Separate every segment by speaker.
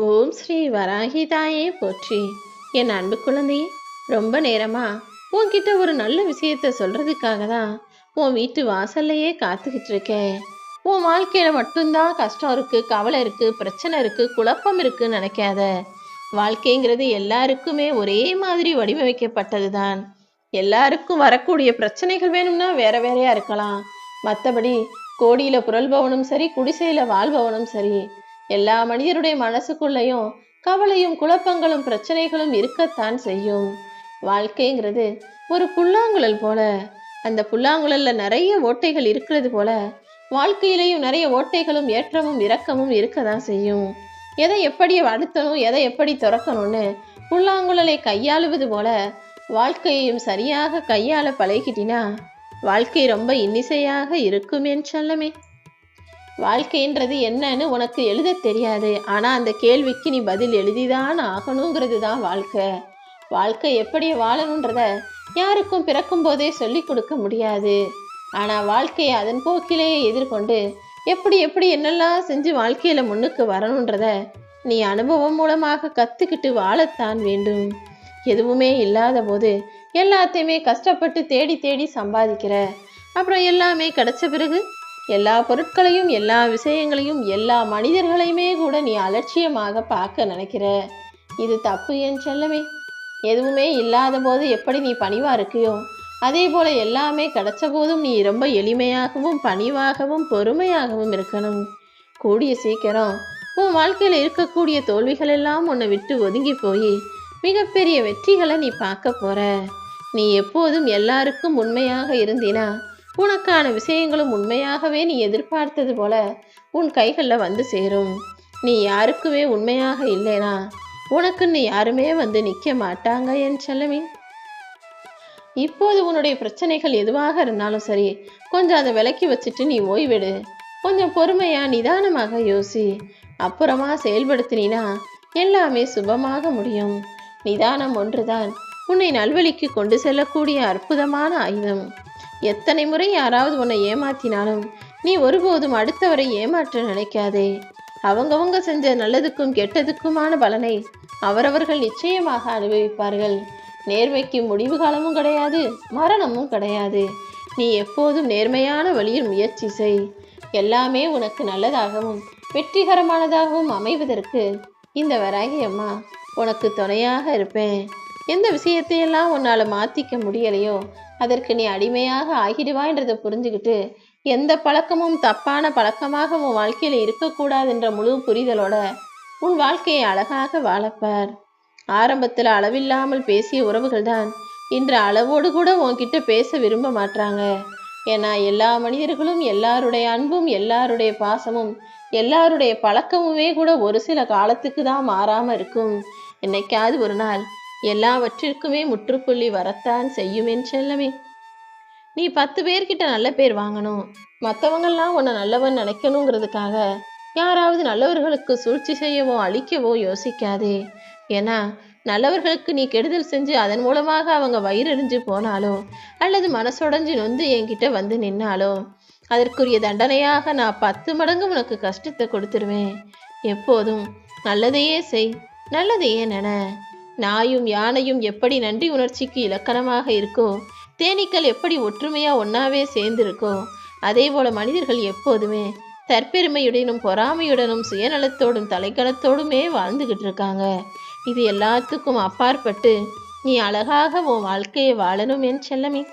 Speaker 1: ஓம் ஸ்ரீ வராகி தாயே போற்றி. என் அன்பு குழந்தையே, ரொம்ப நேரமா உன்கிட்ட ஒரு நல்ல விஷயத்த சொல்றதுக்காக தான் உன் வீட்டு வாசல்லையே காத்துக்கிட்டு இருக்கேன். உன் வாழ்க்கையில மட்டும்தான் கஷ்டம் இருக்கு, கவலை இருக்கு, பிரச்சனை இருக்கு, குழப்பம் இருக்குன்னு நினைக்காத. வாழ்க்கைங்கிறது எல்லாருக்குமே ஒரே மாதிரி வடிவமைக்கப்பட்டது தான். எல்லாருக்கும் வரக்கூடிய பிரச்சனைகள் வேணும்னா வேற வேறையா இருக்கலாம். மற்றபடி கோடியில புரள்பவனும் சரி, குடிசையில வாழ்பவனும் சரி, எல்லா மனிதருடைய மனசுக்குள்ளேயும் கவலையும் குழப்பங்களும் பிரச்சனைகளும் இருக்கத்தான் செய்யும். வாழ்க்கைங்கிறது ஒரு புல்லாங்குழல் போல. அந்த புல்லாங்குழல்ல நிறைய ஓட்டைகள் இருக்கிறது போல வாழ்க்கையிலையும் நிறைய ஓட்டைகளும் ஏற்றமும் இறக்கமும் இருக்கதான் செய்யும். எதை எப்படி அழுத்தணும், எதை எப்படி துறக்கணும்னு புல்லாங்குழலை கையாளுவது போல வாழ்க்கையையும் சரியாக கையாள பழகிட்டினா வாழ்க்கை ரொம்ப இன்னிசையாக இருக்கும் என் செல்லமே. வாழ்க்கைன்றது என்னன்னு உனக்கு எழுத தெரியாது, ஆனா அந்த கேள்விக்கு நீ பதில் எழுதிதான் ஆகணுங்கிறது தான் வாழ்க்கை. வாழ்க்கை எப்படி வாழணுன்றத யாருக்கும் பிறக்கும் போதே சொல்லி கொடுக்க முடியாது. ஆனா வாழ்க்கையை அதன் போக்கிலேயே எதிர்கொண்டு எப்படி எப்படி என்னெல்லாம் செஞ்சு வாழ்க்கையில முன்னுக்கு வரணுன்றத நீ அனுபவம் மூலமாக கத்துக்கிட்டு வாழத்தான் வேண்டும். எதுவுமே இல்லாத போது எல்லாத்தையுமே கஷ்டப்பட்டு தேடி தேடி சம்பாதிக்கிற, அப்புறம் எல்லாமே கிடைச்ச பிறகு எல்லா பொருட்களையும், எல்லா விஷயங்களையும், எல்லா மனிதர்களையுமே கூட நீ அலட்சியமாக பார்க்க நினைக்கிற. இது தப்பு என் செல்லமே. எதுவுமே இல்லாத போது எப்படி நீ பணிவா இருக்கியோ, அதே போல எல்லாமே கிடைச்ச போதும் நீ ரொம்ப எளிமையாகவும் பணிவாகவும் பொறுமையாகவும் இருக்கணும். கூடிய சீக்கிரம் உன் வாழ்க்கையில் இருக்கக்கூடிய தோல்விகள் எல்லாம் உன்னை விட்டு ஒதுங்கி போய் மிகப்பெரிய வெற்றிகளை நீ பார்க்க போற. நீ எப்போதும் எல்லாருக்கும் உண்மையாக இருந்தினா உனக்கான விஷயங்களும் உண்மையாகவே நீ எதிர்பார்த்தது போல உன் கைகளில் வந்து சேரும். நீ யாருக்குமே உண்மையாக இல்லைனா உனக்குன்னு யாருமே வந்து நிற்க மாட்டாங்க என் செல்லமே. இப்போது உன்னுடைய பிரச்சனைகள் எதுவாக இருந்தாலும் சரி, கொஞ்சம் அதை விலக்கி வச்சுட்டு நீ ஓய்வெடு. கொஞ்சம் பொறுமையா நிதானமாக யோசி. அப்புறமா செயல்படுத்தினா எல்லாமே சுபமாக முடியும். நிதானம் ஒன்றுதான் உன்னை நல்வழிக்கு கொண்டு செல்லக்கூடிய அற்புதமான ஆயுதம். எத்தனை முறை யாராவது உன்னை ஏமாத்தினாலும் நீ ஒருபோதும் அடுத்தவரை ஏமாற்ற நினைக்காதே. அவங்கவங்க செஞ்ச நல்லதுக்கும் கெட்டதுக்குமான பலனை அவரவர்கள் நிச்சயமாக அனுபவிப்பார்கள். நேர்மைக்கு முடிவு காலமும் கிடையாது, மரணமும் கிடையாது. நீ எப்போதும் நேர்மையான வழியில் முயற்சி செய். எல்லாமே உனக்கு நல்லதாகவும் வெற்றிகரமானதாகவும் அமைவதற்கு இந்த வராகி அம்மா உனக்கு துணையாக இருப்பேன். எந்த விஷயத்தையெல்லாம் உன்னால் மாற்றிக்க முடியலையோ அதற்கு நீ அடிமையாக ஆகிடுவாய்ன்றதை புரிஞ்சுக்கிட்டு எந்த பழக்கமும் தப்பான பழக்கமாக உன் வாழ்க்கையில் இருக்கக்கூடாதுன்ற முழு புரிதலோட உன் வாழ்க்கையை அழகாக வாழப்பார். ஆரம்பத்தில் அளவில்லாமல் பேசிய உறவுகள் தான் இன்று அளவோடு கூட உன்கிட்ட பேச விரும்ப மாட்டாங்க. ஏன்னா எல்லா மனிதர்களும் எல்லாருடைய அன்பும் எல்லாருடைய பாசமும் எல்லாருடைய பழக்கமுமே கூட ஒரு சில காலத்துக்கு தான் மாறாமல் இருக்கும். என்னைக்காவது ஒரு நாள் எல்லாவற்றிற்குமே முற்றுப்புள்ளி வரத்தான் செய்யும் என் செல்லமே. நீ 10 பேர்கிட்ட நல்ல பேர் வாங்கணும், மற்றவங்கெல்லாம் உன்னை நல்லவன் நினைக்கணுங்கிறதுக்காக யாராவது நல்லவர்களுக்கு சூழ்ச்சி செய்யவோ அழிக்கவோ யோசிக்காதே. ஏன்னா நல்லவர்களுக்கு நீ கெடுதல் செஞ்சு அதன் மூலமாக அவங்க வயிறறிஞ்சு போனாலோ அல்லது மனசுடைஞ்சு நொந்து என்கிட்ட வந்து நின்னாலோ அதற்குரிய தண்டனையாக நான் 10 மடங்கு உனக்கு கஷ்டத்தை கொடுத்துருவேன். எப்போதும் நல்லதையே செய், நல்லதையே நின. நாயும் யானையும் எப்படி நன்றி உணர்ச்சிக்கு இலக்கணமாக இருக்கோ, தேனீக்கள் எப்படி ஒற்றுமையா ஒன்னாவே சேர்ந்திருக்கோ, அதே போல மனிதர்கள் எப்போதுமே தற்பெருமையுடனும் பொறாமையுடனும் சுயநலத்தோடும் தலைக்கணத்தோடுமே வாழ்ந்துகிட்டு இருக்காங்க. இது எல்லாத்துக்கும் அப்பாற்பட்டு நீ அழகாக உன் வாழ்க்கையை வாழணும் என் செல்லமே.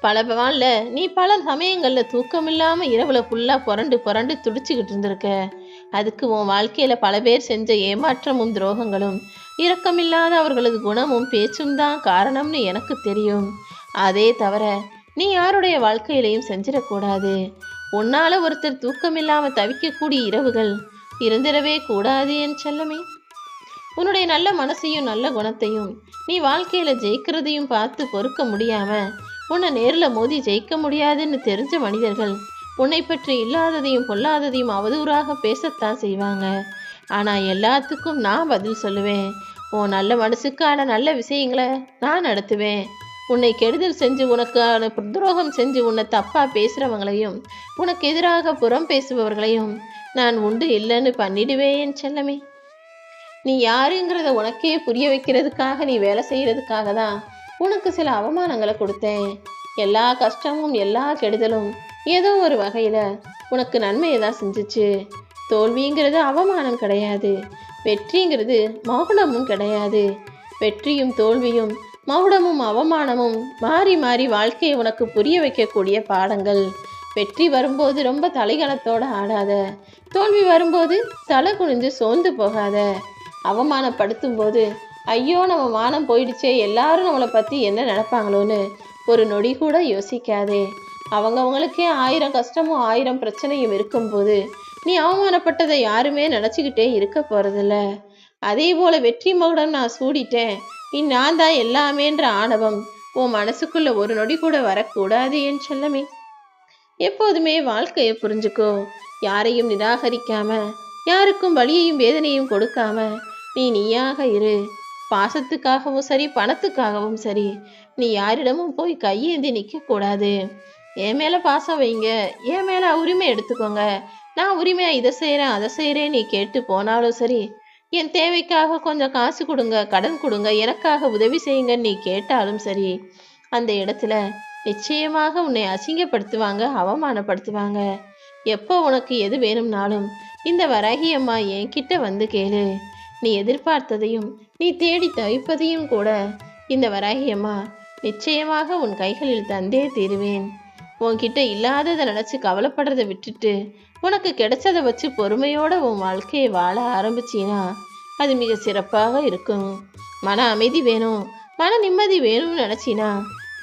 Speaker 1: பல நீ பல சமயங்கள்ல தூக்கம் இல்லாம இரவுல ஃபுல்லா புரண்டு புரண்டு துடிச்சுக்கிட்டு இருந்திருக்க. அதுக்கு உன் வாழ்க்கையில பல பேர் செஞ்ச ஏமாற்றமும் துரோகங்களும் இரக்கமில்லாத அவர்களது குணமும் பேச்சும் தான் காரணம்னு எனக்கு தெரியும். அதே தவிர நீ யாருடைய வாழ்க்கையிலையும் செஞ்சிடக்கூடாது. உன்னால ஒருத்தர் தூக்கமில்லாம தவிக்கக்கூடிய இரவுகள் இருந்திடவே கூடாது என் செல்லமே. உன்னுடைய நல்ல மனசையும் நல்ல குணத்தையும் நீ வாழ்க்கையில ஜெயிக்கிறதையும் பார்த்து பொறுக்க முடியாம உன்னை நேரில் மோதி ஜெயிக்க முடியாதுன்னு தெரிஞ்ச மனிதர்கள் உன்னை பற்றி இல்லாததையும் பொல்லாததையும் அவதூறாக பேசத்தான் செய்வாங்க. ஆனால் எல்லாத்துக்கும் நான் பதில் சொல்லுவேன். உன் நல்ல மனசுக்கான நல்ல விஷயங்களை நான் நடத்துவேன். உன்னை கெடுதல் செஞ்சு உனக்கான துரோகம் செஞ்சு உன்னை தப்பாக பேசுகிறவங்களையும் உனக்கு எதிராக புறம் பேசுபவர்களையும் நான் உண்டு இல்லைன்னு பண்ணிடுவேன் என் செல்லமே. நீ யாருங்கிறத உனக்கே புரிய வைக்கிறதுக்காக, நீ வேலை செய்யறதுக்காக தான் உனக்கு சில அவமானங்களை கொடுத்தேன். எல்லா கஷ்டமும் எல்லா கெடுதலும் ஏதோ ஒரு வகையில உனக்கு நன்மையை தான் செஞ்சிச்சு. தோல்விங்கிறது அவமானம் கிடையாது, வெற்றிங்கிறது மகுடமும் கிடையாது. வெற்றியும் தோல்வியும் மகுடமும் அவமானமும் மாறி மாறி வாழ்க்கையை உனக்கு புரிய வைக்கக்கூடிய பாடங்கள். வெற்றி வரும்போது ரொம்ப தலைகணத்தோட ஆடாத, தோல்வி வரும்போது தலை குனிஞ்சு சோர்ந்து போகாத. அவமானப்படுத்தும் போது ஐயோ நம்ம மானம் போயிடுச்சே, எல்லாரும் நம்மளை பற்றி என்ன நினைப்பாங்களோன்னு ஒரு நொடி கூட யோசிக்காதே. அவங்கவுங்களுக்கே 1000 கஷ்டமும் 1000 பிரச்சனையும் இருக்கும்போது நீ அவமானப்பட்டதை யாருமே நினச்சிக்கிட்டே இருக்க போகிறதில்ல. அதே போல் வெற்றி மகுடம் நான் சூடிட்டேன், நீ நான் தான் எல்லாமேன்ற ஆணவம் உன் மனசுக்குள்ள ஒரு நொடி கூட வரக்கூடாது என் செல்லமே. எப்போதுமே வாழ்க்கையை புரிஞ்சுக்கோ. யாரையும் நிராகரிக்காம, யாருக்கும் வலியையும் வேதனையும் கொடுக்காம நீ நீயாக இரு. பாசத்துக்காகவும் சரி, பணத்துக்காகவும் சரி, நீ யாரிடமும் போய் கையேந்தி நிற்கக்கூடாது. என் மேலே பாசம் வைங்க, என் மேலே உரிமை எடுத்துக்கோங்க, நான் உரிமையாக இதை செய்கிறேன் அதை செய்கிறேன் நீ கேட்டு போனாலும் சரி, என் தேவைக்காக கொஞ்சம் காசு கொடுங்க, கடன் கொடுங்க, எனக்காக உதவி செய்யுங்கன்னு நீ கேட்டாலும் சரி, அந்த இடத்துல நிச்சயமாக உன்னை அசிங்கப்படுத்துவாங்க, அவமானப்படுத்துவாங்க. எப்போ உனக்கு எது வேணும்னாலும் இந்த வராகி அம்மா என்கிட்ட வந்து கேளு. நீ எதிர்பார்த்ததையும் நீ தேடி தவிப்பதையும் கூட இந்த வராகி அம்மா நிச்சயமாக உன் கைகளில் தந்தே தீருவேன். உன்கிட்ட இல்லாததை நினச்சி கவலைப்படுறதை விட்டுட்டு உனக்கு கிடைச்சதை வச்சு பொறுமையோட உன் வாழ்க்கையை வாழ ஆரம்பிச்சினா அது மிக சிறப்பாக இருக்கும். மன அமைதி வேணும், மன நிம்மதி வேணும்னு நினச்சினா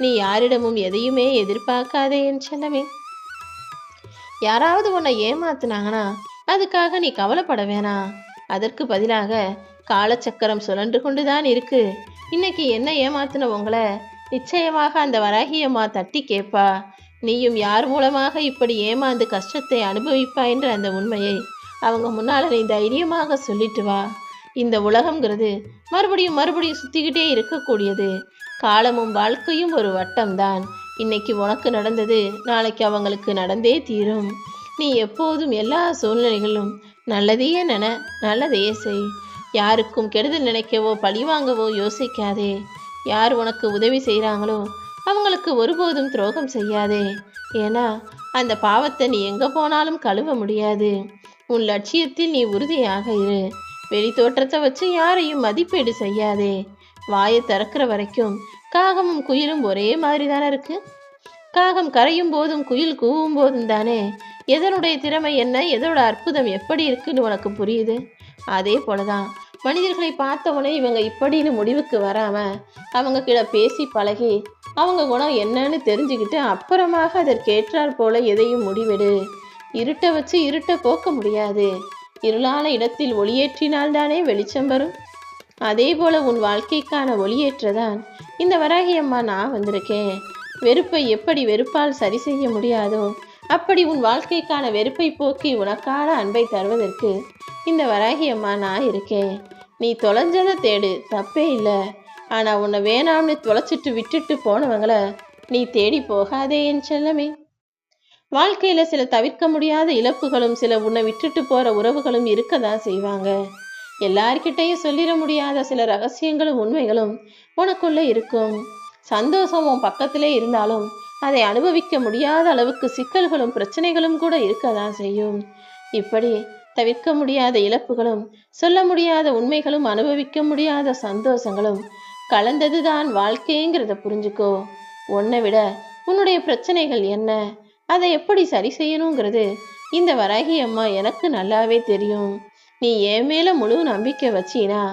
Speaker 1: நீ யாரிடமும் எதையுமே எதிர்பார்க்காதே என் செல்லமே. யாராவது உன்னை ஏமாத்துனாங்கன்னா அதுக்காக நீ கவலைப்பட வேணாம். அதற்கு பதிலாக காலச்சக்கரம் சுழன்று கொண்டுதான் இருக்கு. இன்னைக்கு என்ன ஏமாத்தின உங்களை நிச்சயமாக அந்த வராகியம்மா தட்டி கேட்பா. நீயும் யார் மூலமாக இப்படி ஏமாந்து கஷ்டத்தை அனுபவிப்பா என்ற அந்த உண்மையை அவங்க முன்னால் நீ தைரியமாக சொல்லிட்டு வா. இந்த உலகம்ங்கிறது மறுபடியும் மறுபடியும் சுற்றிக்கிட்டே இருக்கக்கூடியது. காலமும் வாழ்க்கையும் ஒரு வட்டம்தான். இன்னைக்கு உனக்கு நடந்தது நாளைக்கு அவங்களுக்கு நடந்தே தீரும். நீ எப்போதும் எல்லா சூழ்நிலைகளிலும் நல்லதையே நல்லதையே செய். யாருக்கும் கெடுதல் நினைக்கவோ பழிவாங்கவோ யோசிக்காதே. யார் உனக்கு உதவி செய்கிறாங்களோ அவங்களுக்கு ஒருபோதும் துரோகம் செய்யாதே. ஏன்னா அந்த பாவத்தை நீ எங்கே போனாலும் கழுவ முடியாது. உன் லட்சியத்தில் நீ உறுதியாக இரு. வெளி தோற்றத்தை வச்சு யாரையும் மதிப்பீடு செய்யாதே. வாயை திறக்கிற வரைக்கும் காகமும் குயிலும் ஒரே மாதிரி தானே இருக்கு. காகம் கரையும் போதும் குயில் கூவும் போதும் தானே எதனுடைய திறமை என்ன, எதோட அற்புதம் எப்படி இருக்குன்னு உனக்கு புரியுது. அதே போலதான் மனிதர்களை பார்த்தவொடனே இவங்க இப்படின்னு முடிவுக்கு வராம அவங்க கிட்ட பேசி பழகி அவங்க குணம் என்னன்னு தெரிஞ்சுக்கிட்டு அப்புறமாக அதற்கேற்றாற் போல எதையும் முடிவெடு. இருட்டை வச்சு இருட்டை போக்க முடியாது. இருளான இடத்தில் ஒளியேற்றினால்தானே வெளிச்சம் வரும். அதே போல உன் வாழ்க்கைக்கான ஒளியேற்றதான் இந்த வராகி அம்மா நான் வந்திருக்கேன். வெறுப்பை எப்படி வெறுப்பால் சரி செய்ய முடியாதோ அப்படி உன் வாழ்க்கைக்கான வெறுப்பை போக்கி உனக்கான அன்பை தருவதற்கு இந்த வராகி அம்மா நான் இருக்கேன். நீ தொலைஞ்சதை தேடு, தப்பே இல்லை. ஆனால் உன்னை வேணாம்னு தொலைச்சிட்டு விட்டுட்டு போனவங்களை நீ தேடி போகாதே என் செல்லமே. வாழ்க்கையில் சில தவிர்க்க முடியாத இழப்புகளும் சில உன்னை விட்டுட்டு போகிற உறவுகளும் இருக்க தான் செய்வாங்க. எல்லார்கிட்டையும் சொல்லிட முடியாத சில ரகசியங்களும் உண்மைகளும் உனக்குள்ளே இருக்கும். சந்தோஷம் உன் பக்கத்திலே இருந்தாலும் அதை அனுபவிக்க முடியாத அளவுக்கு சிக்கல்களும் பிரச்சனைகளும் கூட இருக்க தான் செய்யும். இப்படி தவிர்க்க முடியாத இழப்புகளும் சொல்ல முடியாத உண்மைகளும் அனுபவிக்க முடியாத சந்தோஷங்களும் கலந்தது தான் வாழ்க்கைங்கிறத புரிஞ்சுக்கோ. உன்னை விட உன்னுடைய பிரச்சனைகள் என்ன, அதை எப்படி சரி செய்யணுங்கிறது இந்த வராகி அம்மா எனக்கு நல்லாவே தெரியும். நீ என் மேல முழு நம்பிக்கை வச்சினா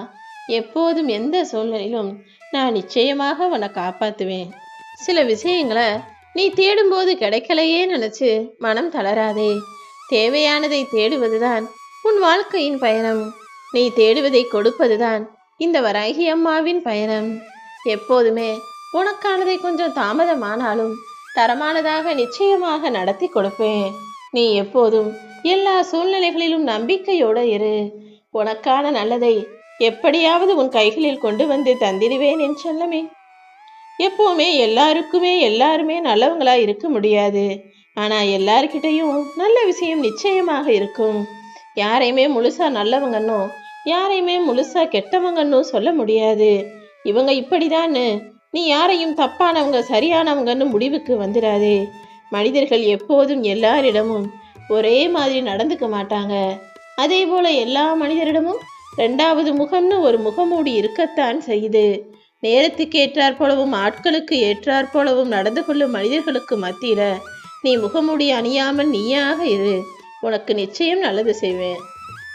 Speaker 1: எப்போதும் எந்த சூழ்நிலையிலும் நான் நிச்சயமாக உன்னை காப்பாற்றுவேன். சில விஷயங்களை நீ தேடும்போது கிடைக்கலையே நினைச்சு மனம் தளராதே. தேவையானதை தேடுவதுதான் உன் வாழ்க்கையின் பயணம். நீ தேடுவதை கொடுப்பதுதான் இந்த வராகி அம்மாவின் பயணம். எப்போதுமே உனக்கானதை கொஞ்சம் தாமதமானாலும் தரமானதாக நிச்சயமாக நடத்தி கொடுப்பேன். நீ எப்போதும் எல்லா சூழ்நிலைகளிலும் நம்பிக்கையோடு இரு. உனக்கான நல்லதை எப்படியாவது உன் கைகளில் கொண்டு வந்து தந்திடுவேன் என் செல்லமே. எப்பவுமே எல்லாருமே நல்லவங்களா இருக்க முடியாது. ஆனா எல்லார்கிட்டையும் நல்ல விஷயம் நிச்சயமாக இருக்கும். யாரையுமே முழுசா நல்லவங்கன்னு, யாரையுமே முழுசா கெட்டவங்கன்னு சொல்ல முடியாது. இவங்க இப்படிதான்னு நீ யாரையும் தப்பானவங்க சரியானவங்கன்னு முடிவுக்கு வந்துடாதே. மனிதர்கள் எப்போதும் எல்லாரிடமும் ஒரே மாதிரி நடந்துக்க மாட்டாங்க. அதே போல எல்லா மனிதரிடமும் ரெண்டாவது முகம்னு ஒரு முகமூடி இருக்கத்தான் செய்யுது. நேரத்துக்கு ஏற்றாற் போலவும் ஆட்களுக்கு ஏற்றாற் போலவும் நடந்து கொள்ளும் மனிதர்களுக்கு மத்தியில நீ முகமூடி அணியாமல் நீயாக இரு. உனக்கு நிச்சயம் நல்லது செய்வேன்.